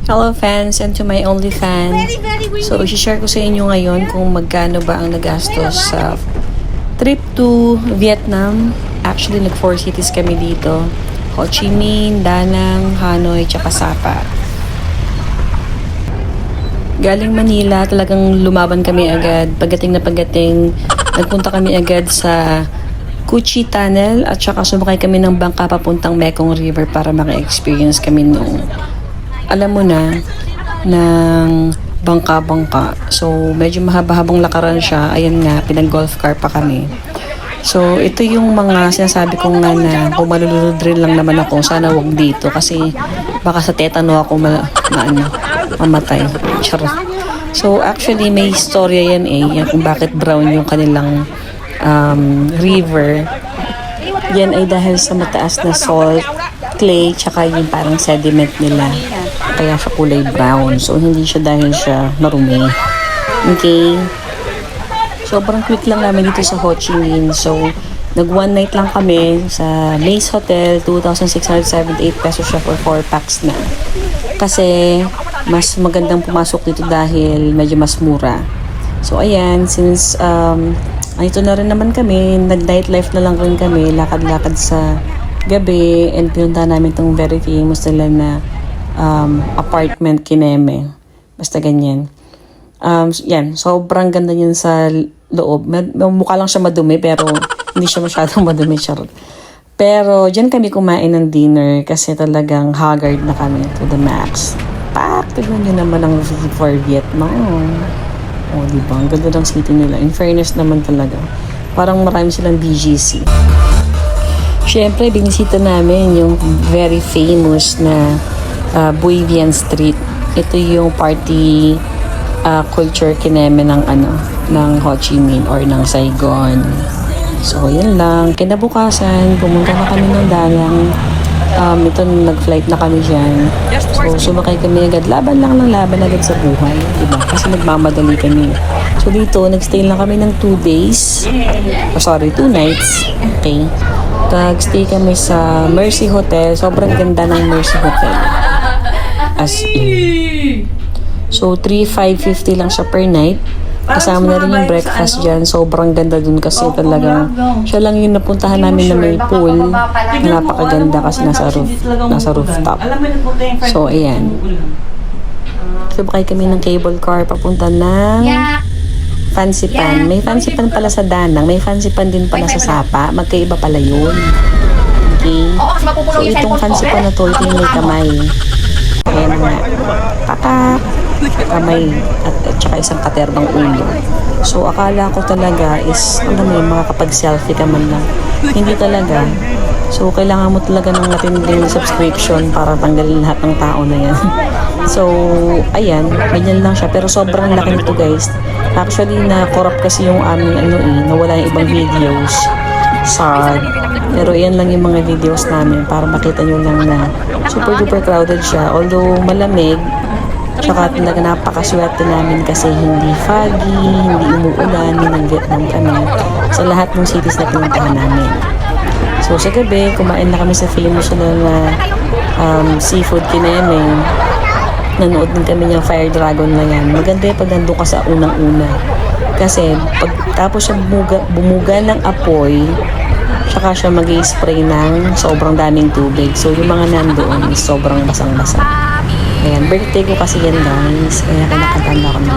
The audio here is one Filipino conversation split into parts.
Hello fans and to my only fan. So, i-share ko sa inyo ngayon kung magkano ba ang nagastos sa trip to Vietnam. Actually, nag-4 cities kami dito. Ho Chi Minh, Da Nang, Hanoi, tsaka Sapa. Galing Manila, talagang lumaban kami agad. Pagdating na pagdating, nagpunta kami agad sa Cu Chi Tunnel at saka sumakay kami ng bangka papuntang Mekong River para maka-experience kami nung alam mo na, ng bangka-bangka. So, medyo mahaba-habang lakaran siya. Ayan nga, pinag-golf car pa kami. So, ito yung mga sinasabi ko nga na kung malulunod rin lang naman ako, sana wag dito kasi baka sa tetano ako mamatay. Charot. So, actually, may istorya yan yan kung bakit brown yung kanilang river. Yan ay dahil sa mataas na salt, clay, tsaka yung parang sediment nila. Kaya siya kulay brown. So, hindi siya dahil siya marumi. Okay? Sobrang quick lang namin dito sa Ho Chi Minh. So, nag-one night lang kami sa Maze Hotel. 2,678 pesos siya for 4 packs na. Kasi, mas magandang pumasok dito dahil medyo mas mura. So, ayan. Since, ito na rin naman kami. Nag-nightlife na lang rin kami. Lakad-lakad sa gabi. And pinunta namin itong very famous nila na apartment Kineme. Basta ganyan. Yan, sobrang ganda niyan sa loob. Mukha lang siya madumi pero hindi siya masyadong madumi. Charot. Pero dyan kami kumain ng dinner kasi talagang haggard na kami to the max. Tignan nyo naman ang view for Vietnam. O, diba? Ang ganda ng city nila. In fairness naman talaga. Parang marami silang BGC. Siyempre, binisita namin yung very famous na Bui Vien Street. Ito yung party culture Kineme ng Ho Chi Minh or ng Saigon. So, yan lang. Kinabukasan, pumunta na kami ng Da Nang. Ito, nag-flight na kami dyan. So, sumakay kami agad. Laban agad sa buhay. Diba? Kasi nagmamadali kami. So, dito, nagstay lang kami ng 2 days. 2 nights. Okay. Nag-stay kami sa Mercy Hotel. Sobrang ganda ng Mercy Hotel. As in. So, 3,550 lang siya per night. Kasama na rin yung breakfast dyan. Sobrang ganda dun kasi talagang siya lang yung napuntahan namin na may pool. Napakaganda kasi nasa rooftop. So, ayan. Subakay kami ng cable car papunta ng Fancy Pan. May Fancy Pan pala sa Da Nang. May Fancy Pan din pala sa Sapa. Magkaiba pala yun. Okay. So, itong Fancy Pan na to, ito yung may kamay. Ayan nga. Patak. Kamay at saka isang katerbang ulo. So, akala ko talaga is, makakapag-selfie ka man lang. Hindi talaga. So, kailangan mo talaga ng matinding subscription para tanggalin lahat ng tao na yan. So, ayan. Ganyan lang siya. Pero sobrang laki nito, guys. Actually, na-corrupt kasi yung aming nawala yung ibang videos. Sad. Pero yan lang yung mga videos namin para makita nyo lang na super duper crowded siya. Although malamig, tsaka talaga napakaswerte namin kasi hindi foggy, hindi umuulan, nag-Vietnam kami sa lahat ng cities na pinuntahan namin. So sa gabi, kumain na kami sa famous na seafood Kineme. Nanood din kami ng Fire Dragon na yan. Maganda yung pag nandun ka sa unang-una. Kasi pag tapos siya bumuga ng apoy, tsaka siya mag-i-spray ng sobrang daming tubig. So yung mga nandoon is sobrang basang-basa. Ayan, birthday ko kasi yan, guys. Kaya kinakantanda ko ng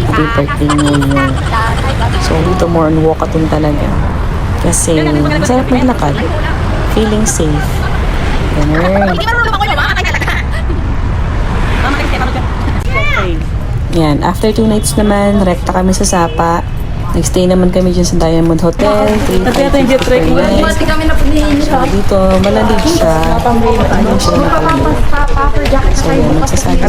happy birthday ngayon. So, dito more on walkathon talaga. Kasi, masarap maglakad. Feeling safe. Ganun. Yan, after 2 nights naman, rekta kami sa Sapa. Nag-stay naman kami dyan sa Diamond Hotel. 3,550 per night. So, dito, malamig siya. Malamig siya nakaulit. So, nagsasabi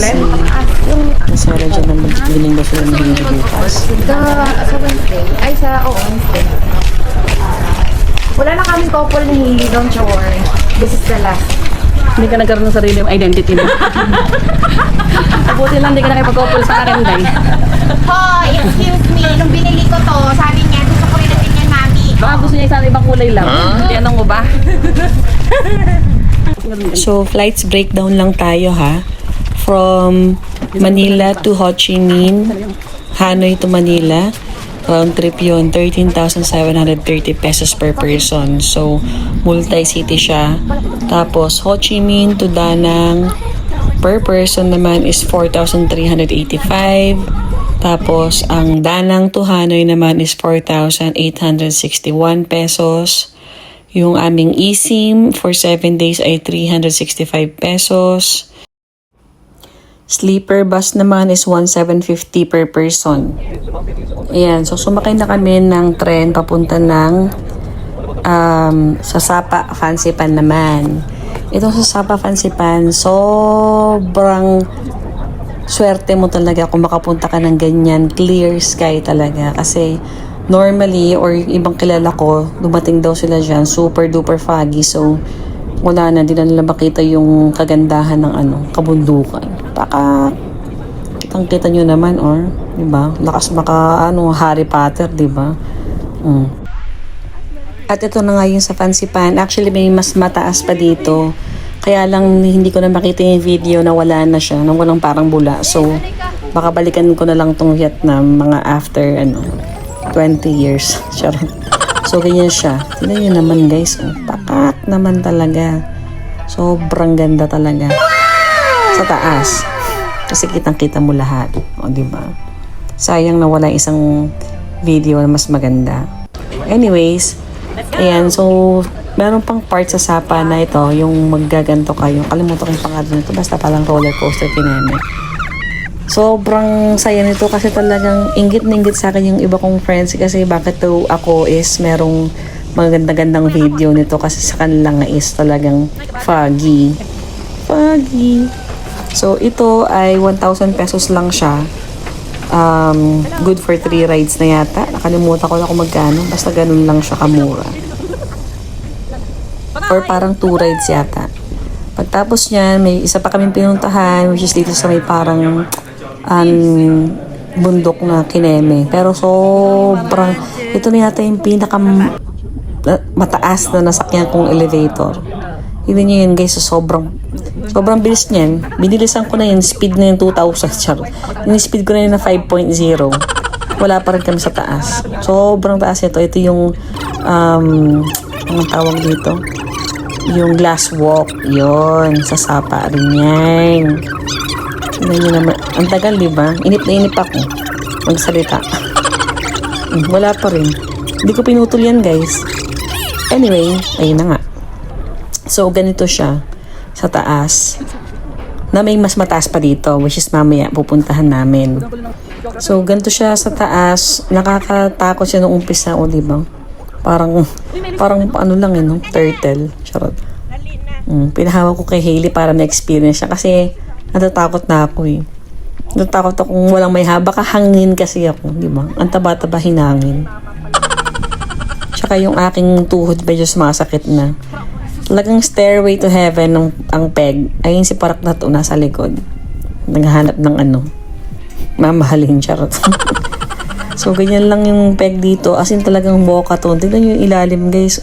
si Sarah dyan na mag-giling daw sila ng hindi bukas. Sa Wednesday? Ay, Wednesday. Wala na kaming couple ni Don't You Worry. This is the last. Hindi ka nagkaroon ng sarili yung identity mo. Mabuti lang, hindi ka nakipag-couple sa akin, Day. Hoy, excuse me. Nung binili ko to, sabi niya, gusto ko rin natin yan, mami. Baka gusto niya isang ibang kulay lang. Tinanong mo ba? So, flights breakdown lang tayo ha. from Manila to Ho Chi Minh, Hanoi to Manila. Round trip yun, 13,730 pesos per person. So, multi-city siya. Tapos, Ho Chi Minh to Da Nang per person naman is 4,385. Tapos, ang Da Nang to Hanoi naman is 4,861 pesos. Yung aming eSIM for 7 days ay 365 pesos. Sleeper bus naman is 1,750 per person. Ayan, so sumakay na kami ng tren papunta ng sa Sapa Fancy Pan naman. Itong sa Sapa Fancy Pan, sobrang swerte mo talaga kung makapunta ka ng ganyan. Clear sky talaga. Kasi normally, or ibang kilala ko, dumating daw sila dyan, super duper foggy. So, wala na, di na nila makita yung kagandahan ng kabundukan. Kitang-kita nyo naman, or, di ba? Lakas Harry Potter, di ba? At ito na nga yung sa Fancy Pan. Actually, may mas mataas pa dito. Kaya lang, hindi ko na makita yung video na wala na siya, na walang parang bula. So, baka balikan ko na lang tong Vietnam, mga after, 20 years. Charot. So, ganyan siya. Tignan nyo naman, guys. Pakat naman talaga. Sobrang ganda talaga. Sa taas. Kasi kitang-kita mo lahat. O, diba? Sayang na wala isang video na mas maganda. Anyways, ayan. So, meron pang part sa Sapa na ito, yung maggaganto kayo. Kalimutan ko yung pangalan nito. Basta palang roller coaster kineme. Sobrang saya nito kasi talagang inggit na inggit sa akin yung iba kong friends kasi bakit daw ako is merong maganda-gandang video nito kasi sa kanila nga is talagang foggy. So ito ay 1,000 pesos lang siya. Good for 3 rides na yata. Nakalimutan ko na kung magkano. Basta ganun lang siya kamura. Or parang 2 rides yata. Pagtapos niyan, may isa pa kaming pinuntahan which is dito sa may parang bundok na kineme. Pero sobrang, ito na yata yung pinaka mataas na nasakyan kong elevator. Hindi nyo yun guys, sobrang bilis niyan. Binilisan ko na yun, speed na yung 2,000 char. Yung speed ko na yun na 5.0. Wala pa rin kami sa taas. Sobrang taas ito. Ito yung anong tawag dito? Yung glass walk. Yun, sa Sapa rin yan. Tignan nyo naman. Ang tagal, diba? Inip na inip ako magsalita. Wala pa rin. Hindi ko pinutol yan, guys. Anyway, ayun na nga. So, ganito siya sa taas. Na may mas mataas pa dito, which is mamaya pupuntahan namin. So, ganito siya sa taas. Nakakatakot siya nung umpisa, o diba? Parang ano lang no? Turtle. Charot. Pinahawak ko kay Hailey para ma-experience siya kasi natatakot na ako eh. Natatakot ako kung walang may haba. Hangin kasi ako, di ba? Ang taba-taba hinangin. Tsaka yung aking tuhod medyo sumasakit na. Talagang stairway to heaven ang peg. Ayun si Parak na to, nasa likod. Naghahanap ng mamahalin, charot. So, ganyan lang yung peg dito. As in talagang mocha to. Tignan yung ilalim, guys.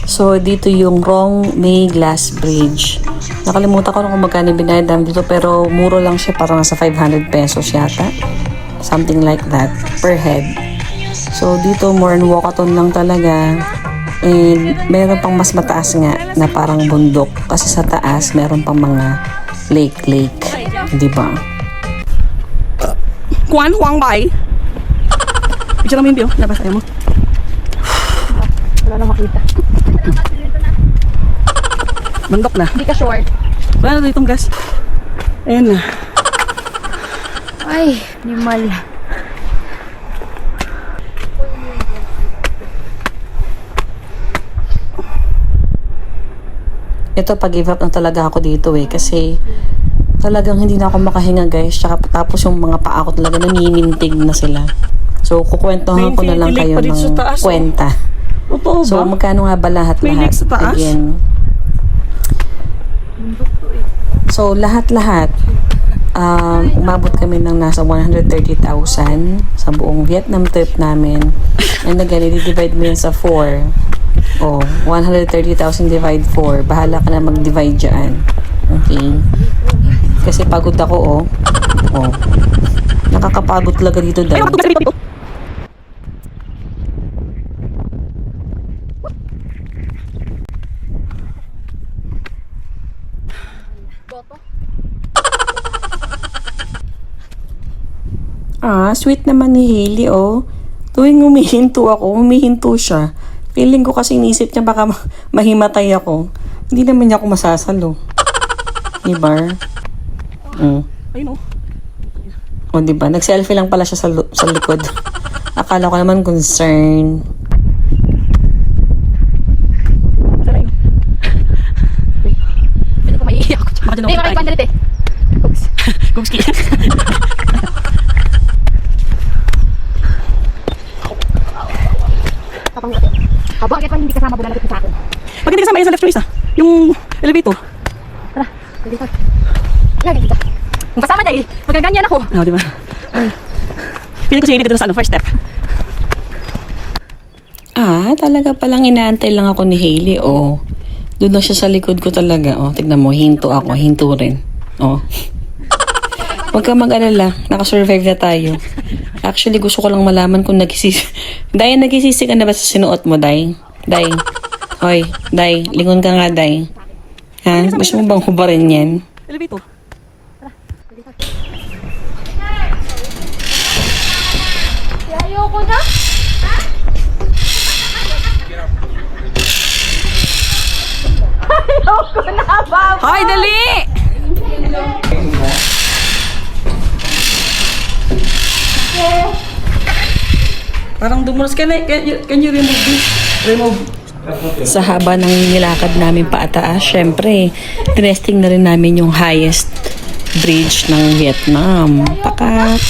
So, dito yung Rong May Glass Bridge. Nakalimutan ko kung magkano binayad dito pero muro lang siya, parang nasa 500 pesos yata. Something like that per head. So, dito more on walkathon lang talaga. And meron pang mas mataas nga na parang bundok. Kasi sa taas, meron pang mga lake. Diba? Quán Hoang Bay. Picture namin yung view. Labas tayo mo. Wala na makita. Bundok na. Hindi ka short. Wala na ditong gas. Ayan na. Ay, animal. Ito, pag-give up na talaga ako dito kasi talagang hindi na ako makahinga guys. Tsaka tapos yung mga paa ko talaga naninintig na sila. So, kukwentohan ko na lang kayo ng kwenta. Totoo ba? So, magkano nga ba lahat-lahat? May lake sa taas? Again. So, lahat-lahat, umabot kami ng nasa 130,000 sa buong Vietnam trip namin. And again, i-divide mo yun sa 4. Oh, 130,000 divide 4. Bahala ka na mag-divide dyan. Okay? Kasi pagod ako, oh. Oh. Nakakapagod talaga dito, Ay, Day. nakatugmas sa dito. Sweet naman ni Hailey, oh. Tuwing humihinto ako, humihinto siya. Feeling ko kasi inisip niya baka mahimatay ako. Hindi naman niya ako masasalo. Diba? Ayun, oh. O, diba? Nag-selfie lang pala siya sa likod. Akala ko naman concern. Saan ayun? Pwede ko maiiyak ako. Baka dyan Hindi, ako makikita tayo. dalit eh. Gumski. Bakit pa hindi kasama bulalapit sa akin? Pag hindi kasama yan sa left choice, yung elevator. Tara, dito. Lagi dito. Kung kasama dahil, magkaganyan ako. Di ba? Feeling ko siya dito sa first step. Talaga palang inaantay lang ako ni Hailey, oh. Doon lang siya sa likod ko talaga, oh. Tignan mo, hinto ako, hinto rin. Oh. Huwag ka mag-alala, nakasurvive na tayo. Actually, gusto ko lang malaman kung nagsisisi. Day, nagsisisi ka na ba sa sinuot mo, Day? Day. Hoy, Day, lingon ka nga, Day. Ha? Gusto mo bang hubarin yan? Elevator. Ayoko na. Ayoko na, Baba. Hoy, dali! Parang dumulas ka na. Can you remove this? Remove. Sa haba ng nilakad namin paataas, syempre, tinesting na rin namin yung highest bridge ng Vietnam. Pakat.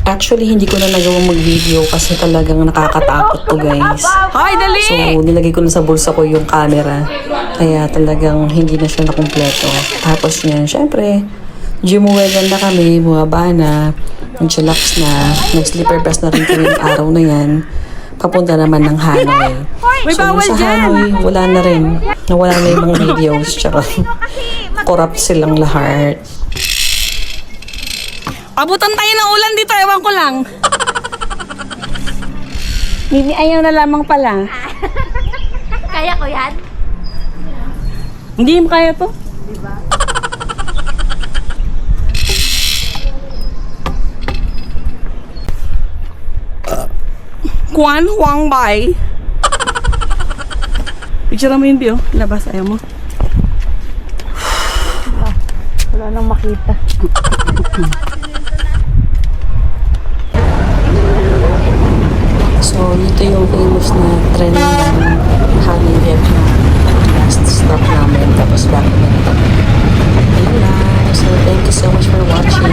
Actually, hindi ko na nagawang mag-video kasi talagang nakakatakot to, guys. Hoy, dali! So, nilagay ko na sa bulsa ko yung camera. Kaya talagang hindi na siya nakumpleto. Tapos yan, syempre, Jimuwegan na kami, bumaba na, nag-chillax na, nag-sleeper pass na rin kami yung araw na yan. Papunta naman ng Hanoi. May So, bawal sa dyan! Hanoi, wala na rin. Nawala na yung mga videos, tsaka corrupt silang lahat. Abutan tayo ng ulan dito, ewan ko lang. Mimi, ayaw na lamang pala. Kaya ko yan. Hindi mo kaya to. Kwan Huang Bai. Picture mo yun, Bio. Labas, ayaw mo. Wala nang makita. So, ito yung famous na trend ng Hanoi, Vietnam. Last stop namin, tapos back na ito. Ayun lang. So, thank you so much for watching.